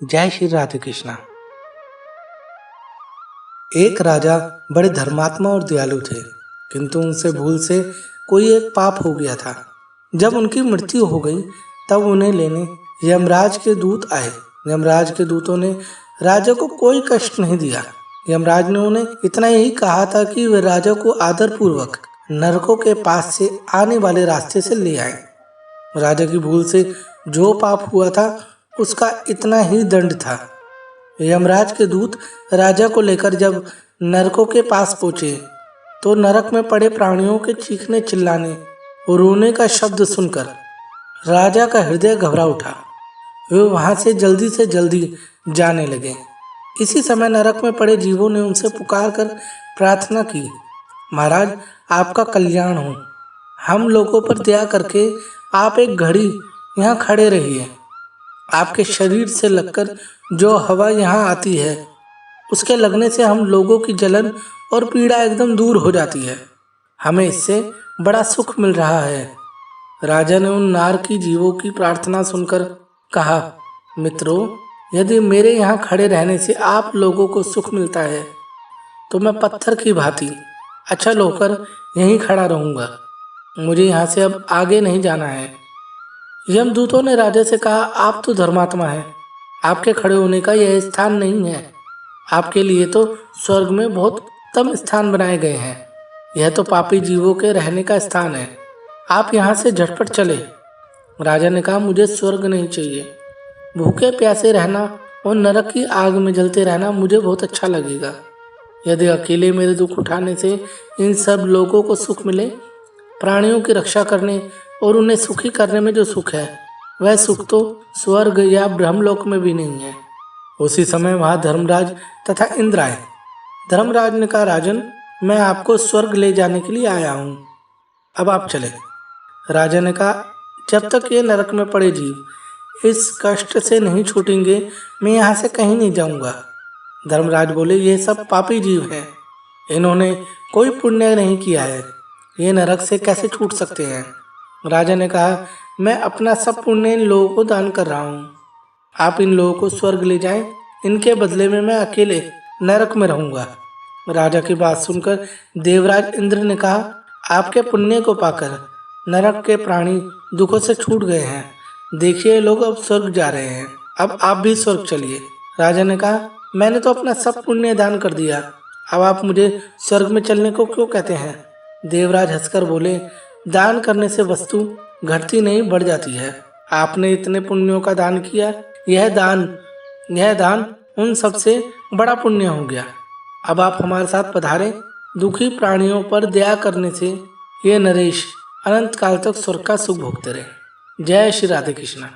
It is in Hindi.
जय श्री राधे कृष्णा। एक राजा बड़े धर्मात्मा और दयालु थे, किंतु उनसे भूल से कोई एक पाप हो गया था। जब उनकी मृत्यु हो गई तब उन्हें लेने यमराज के दूत आए। यमराज के दूतों ने राजा को कोई कष्ट नहीं दिया। यमराज ने उन्हें इतना ही कहा था कि वे राजा को आदर पूर्वक नरकों के पास से आने वाले रास्ते से ले आए। राजा की भूल से जो पाप हुआ था उसका इतना ही दंड था। यमराज के दूत राजा को लेकर जब नरकों के पास पहुंचे तो नरक में पड़े प्राणियों के चीखने चिल्लाने और रोने का शब्द सुनकर राजा का हृदय घबरा उठा। वे वहां से जल्दी जाने लगे। इसी समय नरक में पड़े जीवों ने उनसे पुकार कर प्रार्थना की, महाराज आपका कल्याण हो, हम लोगों पर दया करके आप एक घड़ी यहाँ खड़े रहिए। आपके शरीर से लगकर जो हवा यहाँ आती है उसके लगने से हम लोगों की जलन और पीड़ा एकदम दूर हो जाती है। हमें इससे बड़ा सुख मिल रहा है। राजा ने उन नार की जीवों की प्रार्थना सुनकर कहा, मित्रों, यदि मेरे यहाँ खड़े रहने से आप लोगों को सुख मिलता है तो मैं पत्थर की भांति अचल होकर यहीं खड़ा रहूंगा। मुझे यहाँ से अब आगे नहीं जाना है। यमदूतों ने राजा से कहा, आप तो धर्मात्मा हैं, आपके खड़े होने का यह स्थान नहीं है। आपके लिए तो स्वर्ग में बहुत उत्तम स्थान बनाए गए हैं। यह तो पापी जीवों के रहने का स्थान है। आप यहाँ से झटपट चले। राजा ने कहा, मुझे स्वर्ग नहीं चाहिए। भूखे प्यासे रहना और नरक की आग में जलते रहना मुझे बहुत अच्छा लगेगा। यदि अकेले मेरे दुख उठाने से इन सब लोगों को सुख मिले, प्राणियों की रक्षा करने और उन्हें सुखी करने में जो सुख है वह सुख तो स्वर्ग या ब्रह्मलोक में भी नहीं है। उसी समय वहां धर्मराज तथा इंद्र आए। धर्मराज ने कहा, राजन, मैं आपको स्वर्ग ले जाने के लिए आया हूँ, अब आप चले। राजा ने कहा, जब तक ये नरक में पड़े जीव इस कष्ट से नहीं छूटेंगे मैं यहाँ से कहीं नहीं जाऊंगा। धर्मराज बोले, ये सब पापी जीव हैं, इन्होंने कोई पुण्य नहीं किया है, ये नरक से कैसे छूट सकते हैं। राजा ने कहा, मैं अपना सब पुण्य इन लोगों को दान कर रहा हूँ, आप इन लोगों को स्वर्ग ले जाएं, इनके बदले में मैं अकेले नरक में रहूंगा। राजा की बात सुनकर देवराज इंद्र ने कहा, आपके पुण्य को पाकर नरक के प्राणी दुखों से छूट गए हैं। देखिए, लोग अब स्वर्ग जा रहे हैं, अब आप भी स्वर्ग चलिए। राजा ने कहा, मैंने तो अपना सब पुण्य दान कर दिया, अब आप मुझे स्वर्ग में चलने को क्यों कहते हैं। देवराज हंसकर बोले, दान करने से वस्तु घटती नहीं बढ़ जाती है। आपने इतने पुण्यों का दान किया, यह दान उन सबसे बड़ा पुण्य हो गया। अब आप हमारे साथ पधारें। दुखी प्राणियों पर दया करने से ये नरेश अनंत काल तक स्वर्ग का सुख भोगते रहे। जय श्री राधे कृष्णा।